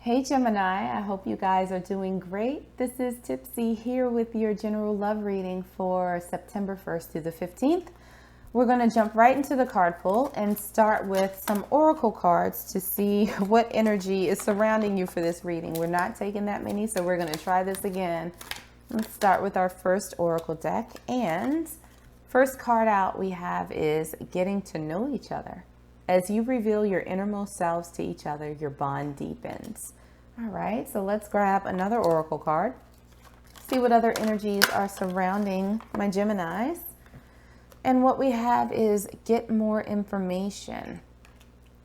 Hey Gemini, I hope you guys are doing great. This is Tipsy here with your general love reading for September 1st through the 15th. We're going to jump right into the card pull and start with some oracle cards to see what energy is surrounding you for this reading. We're not taking that many, so we're going to try this again. Let's start with our first oracle deck. And first card out we have is getting to know each other. As you reveal your innermost selves to each other, your bond deepens. All right, so let's grab another oracle card. See what other energies are surrounding my Geminis. And what we have is get more information.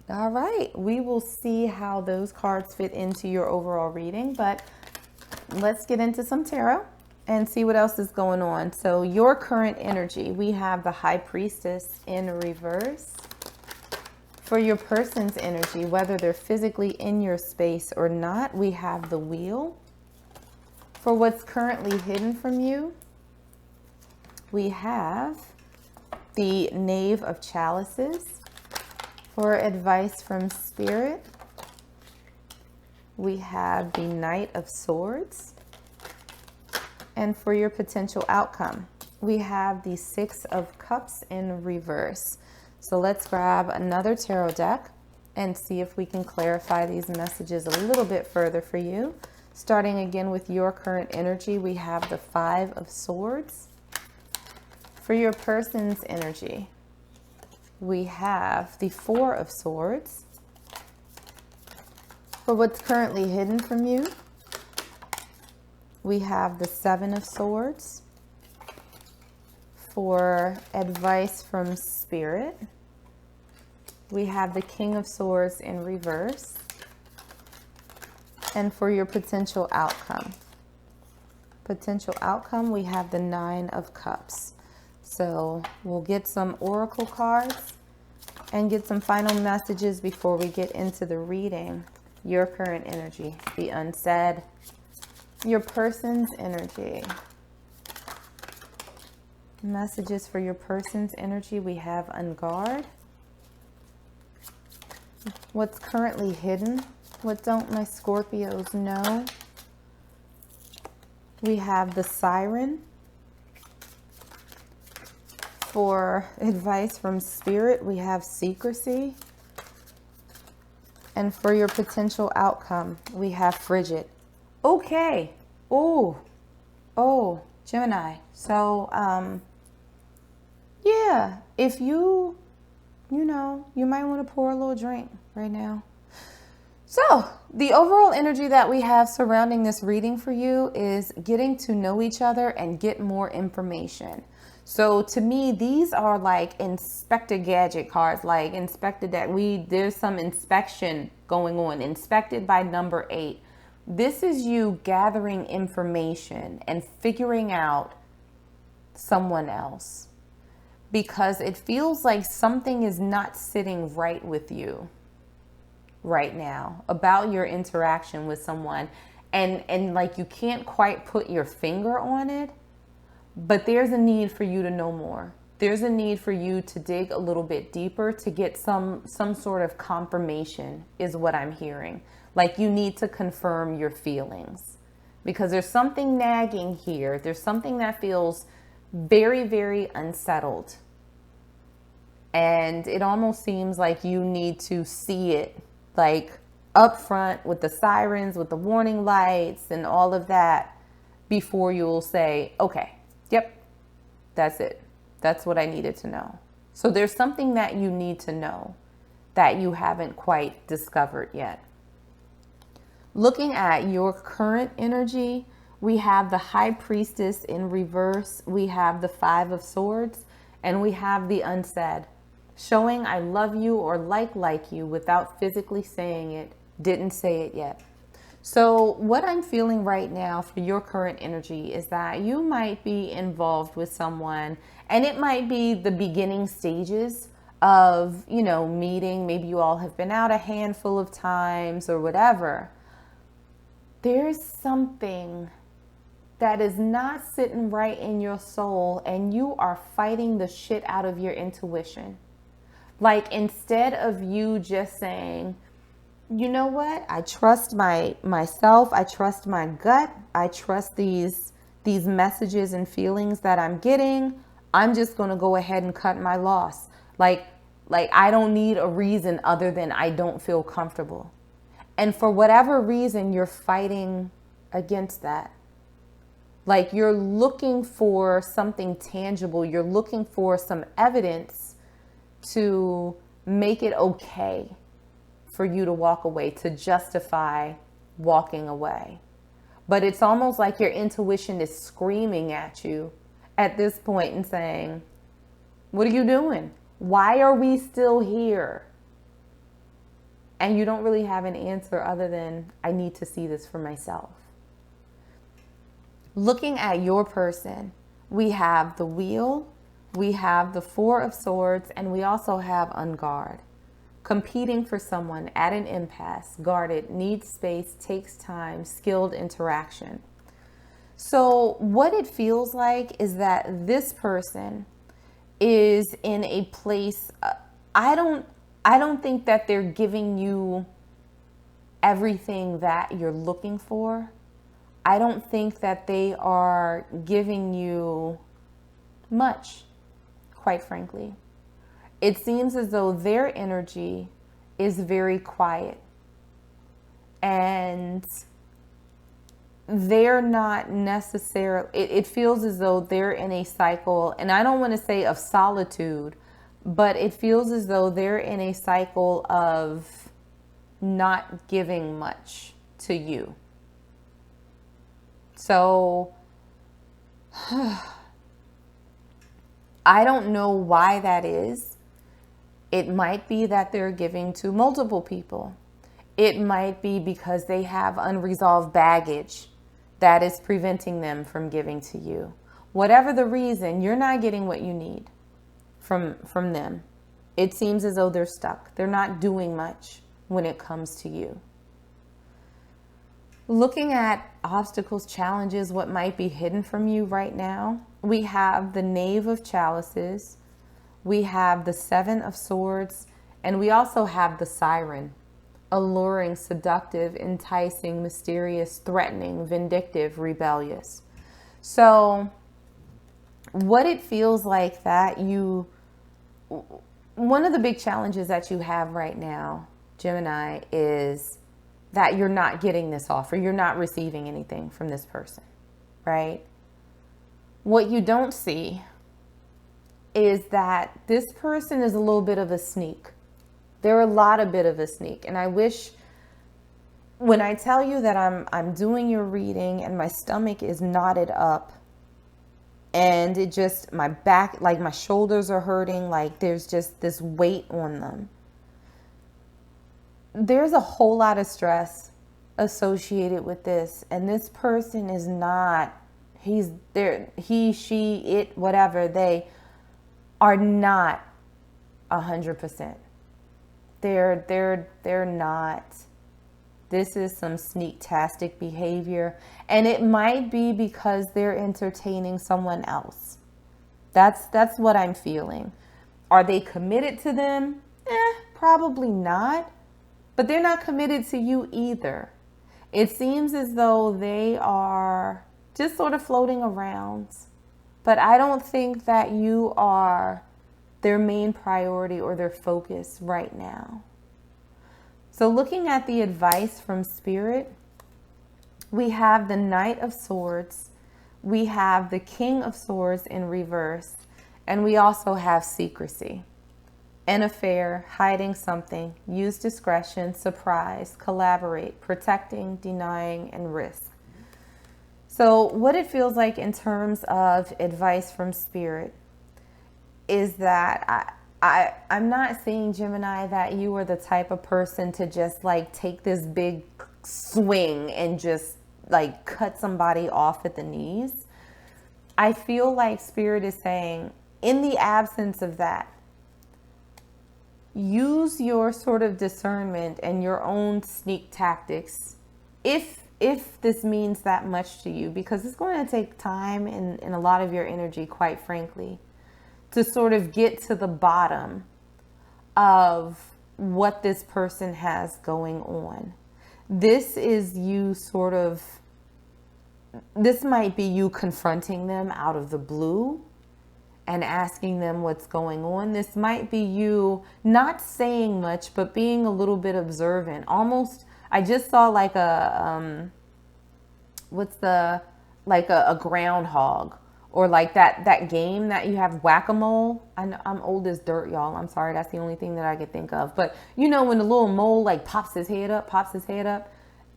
All right, we will see how those cards fit into your overall reading, but let's get into some tarot and see what else is going on. So your current energy, we have the High Priestess in reverse. For your person's energy, whether they're physically in your space or not, we have the Wheel. For what's currently hidden from you, we have the Knave of Chalices. For advice from Spirit, we have the Knight of Swords. And for your potential outcome, we have the Six of Cups in reverse. So let's grab another tarot deck and see if we can clarify these messages a little bit further for you. Starting again with your current energy, we have the Five of Swords. For your person's energy, we have the Four of Swords. For what's currently hidden from you, we have the Seven of Swords. For advice from Spirit, we have the King of Swords in reverse. And for your potential outcome, we have the Nine of Cups. So we'll get some oracle cards and get some final messages before we get into the reading. Your current energy, the unsaid. Your person's energy. Messages for your person's energy, we have unguard. What's currently hidden? What don't my Scorpios know? We have the Siren. For advice from Spirit, we have secrecy. And for your potential outcome, we have frigid. Okay. Oh, Gemini. So, yeah, if you might want to pour a little drink right now. So the overall energy that we have surrounding this reading for you is getting to know each other and get more information. So to me, these are like Inspector Gadget cards, like inspected that there's some inspection going on, inspected by number 8. This is you gathering information and figuring out someone else, because it feels like something is not sitting right with you right now about your interaction with someone, and like you can't quite put your finger on it, but there's a need for you to know more. There's a need for you to dig a little bit deeper to get some sort of confirmation, is what I'm hearing. Like you need to confirm your feelings, because there's something nagging here. There's something that feels very, very unsettled. And it almost seems like you need to see it like up front with the sirens, with the warning lights and all of that, before you'll say, okay, yep, that's it. That's what I needed to know. So there's something that you need to know that you haven't quite discovered yet. Looking at your current energy, we have the High Priestess in reverse. We have the Five of Swords, and we have the unsaid. Showing I love you or like you without physically saying it, didn't say it yet. So what I'm feeling right now for your current energy is that you might be involved with someone, and it might be the beginning stages of, meeting. Maybe you all have been out a handful of times or whatever. There's something that is not sitting right in your soul, and you are fighting the shit out of your intuition. Like, instead of you just saying, you know what? I trust myself. I trust my gut. I trust these messages and feelings that I'm getting. I'm just going to go ahead and cut my loss. Like I don't need a reason other than I don't feel comfortable. And for whatever reason, you're fighting against that. Like you're looking for something tangible. You're looking for some evidence to make it okay for you to walk away, to justify walking away. But it's almost like your intuition is screaming at you at this point and saying, what are you doing? Why are we still here? And you don't really have an answer other than, I need to see this for myself. Looking at your person, we have the Wheel, we have the Four of Swords, and we also have Unguard. Competing for someone at an impasse, guarded, needs space, takes time, skilled interaction. So what it feels like is that this person is in a place, I don't think that they're giving you everything that you're looking for. I don't think that they are giving you much, quite frankly. It seems as though their energy is very quiet and they're not necessarily, it feels as though they're in a cycle, and I don't want to say of solitude, but it feels as though they're in a cycle of not giving much to you. So I don't know why that is. It might be that they're giving to multiple people. It might be because they have unresolved baggage that is preventing them from giving to you. Whatever the reason, you're not getting what you need from them. It seems as though they're stuck. They're not doing much when it comes to you. Looking at obstacles, challenges, what might be hidden from you right now, we have the Knave of Chalices, we have the Seven of Swords, and we also have the Siren. Alluring, seductive, enticing, mysterious, threatening, vindictive, rebellious. So what it feels like that one of the big challenges that you have right now, Gemini, is that you're not getting this offer. You're not receiving anything from this person, right? What you don't see is that this person is a little bit of a sneak. They're a lot of bit of a sneak. And I wish, when I tell you that I'm doing your reading and my stomach is knotted up and it just, my back, like my shoulders are hurting, like there's just this weight on them. There's a whole lot of stress associated with this. And this person is not, he, she, it, whatever, they are not 100%. They're not. This is some sneak-tastic behavior. And it might be because they're entertaining someone else. That's what I'm feeling. Are they committed to them? Probably not. But they're not committed to you either. It seems as though they are just sort of floating around. But I don't think that you are their main priority or their focus right now. So looking at the advice from Spirit, we have the Knight of Swords, we have the King of Swords in reverse, and we also have secrecy. An affair, hiding something, use discretion, surprise, collaborate, protecting, denying, and risk. So what it feels like in terms of advice from Spirit is that I'm not saying, Gemini, that you are the type of person to just like take this big swing and just like cut somebody off at the knees. I feel like Spirit is saying, in the absence of that, use your sort of discernment and your own sneak tactics if this means that much to you, because it's going to take time and a lot of your energy, quite frankly, to sort of get to the bottom of what this person has going on. This is you this might be you confronting them out of the blue and asking them what's going on. This might be you not saying much, but being a little bit observant. Almost, I just saw like a, a groundhog, or like that game that you have, whack-a-mole. I'm old as dirt, y'all. I'm sorry. That's the only thing that I could think of. But you know, when the little mole like pops his head up,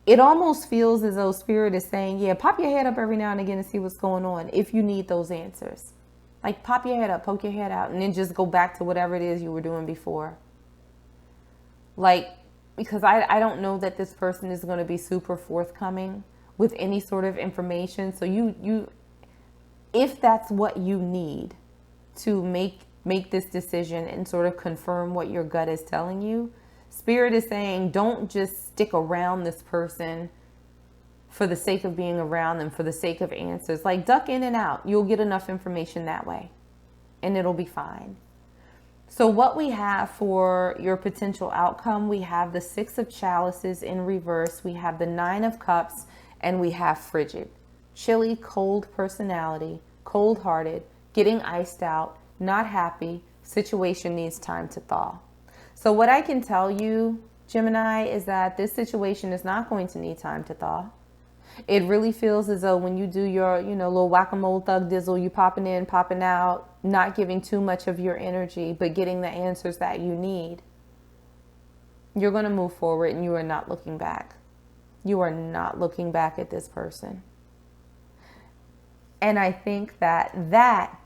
it almost feels as though Spirit is saying, yeah, pop your head up every now and again and see what's going on if you need those answers. Like, pop your head up, poke your head out, and then just go back to whatever it is you were doing before. Like, because I don't know that this person is going to be super forthcoming with any sort of information. So you if that's what you need to make this decision and sort of confirm what your gut is telling you, Spirit is saying, don't just stick around this person for the sake of being around them, for the sake of answers. Like, duck in and out. You'll get enough information that way, and it'll be fine. So what we have for your potential outcome, we have the 6 of chalices in reverse. We have the 9 of cups, and we have frigid. Chilly, cold personality, cold-hearted, getting iced out, not happy, situation needs time to thaw. So what I can tell you, Gemini, is that this situation is not going to need time to thaw. It really feels as though when you do your, little whack-a-mole thug dizzle, you popping in, popping out, not giving too much of your energy, but getting the answers that you need. You're going to move forward, and you are not looking back. You are not looking back at this person. And I think that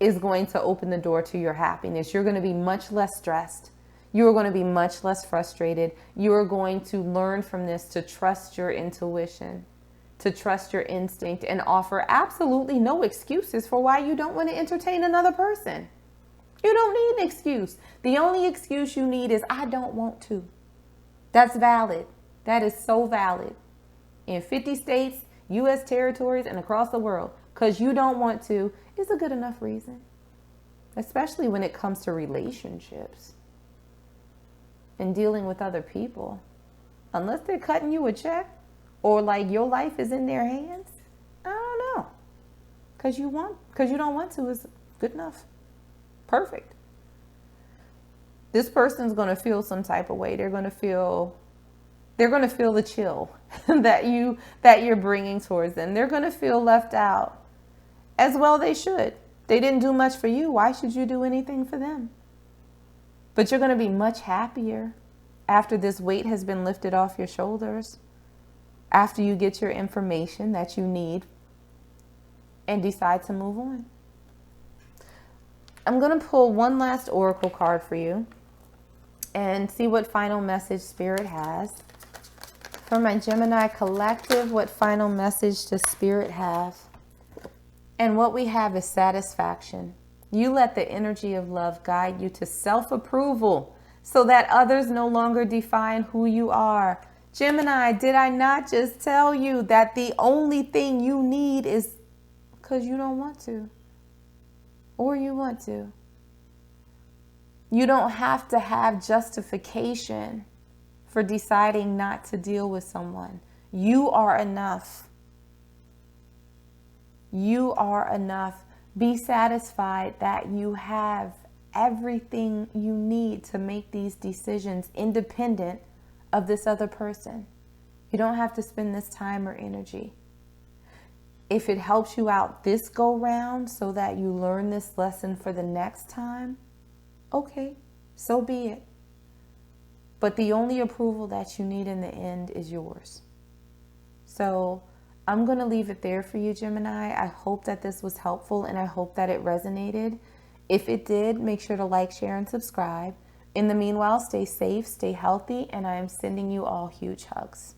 is going to open the door to your happiness. You're going to be much less stressed. You are going to be much less frustrated. You are going to learn from this to trust your intuition, to trust your instinct, and offer absolutely no excuses for why you don't want to entertain another person. You don't need an excuse. The only excuse you need is, I don't want to. That's valid. That is so valid. In 50 states, U.S. territories, and across the world, because you don't want to is a good enough reason. Especially when it comes to relationships and dealing with other people. Unless they're cutting you a check, or like your life is in their hands, I don't know. Because you don't want to is good enough. Perfect. This person's going to feel some type of way. They're going to feel the chill that you're bringing towards them. They're going to feel left out. As well they should. They didn't do much for you. Why should you do anything for them? But you're going to be much happier after this weight has been lifted off your shoulders. After you get your information that you need and decide to move on. I'm going to pull one last oracle card for you and see what final message Spirit has. For my Gemini collective, what final message does Spirit have? And what we have is satisfaction. You let the energy of love guide you to self-approval so that others no longer define who you are. Gemini, did I not just tell you that the only thing you need is because you don't want to, or you want to? You don't have to have justification for deciding not to deal with someone. You are enough. You are enough. Be satisfied that you have everything you need to make these decisions independent of this other person. You don't have to spend this time or energy. If it helps you out this go round so that you learn this lesson for the next time, okay, so be it. But the only approval that you need in the end is yours. So I'm going to leave it there for you, Gemini. I hope that this was helpful, and I hope that it resonated. If it did, make sure to like, share, and subscribe. In the meanwhile, stay safe, stay healthy, and I am sending you all huge hugs.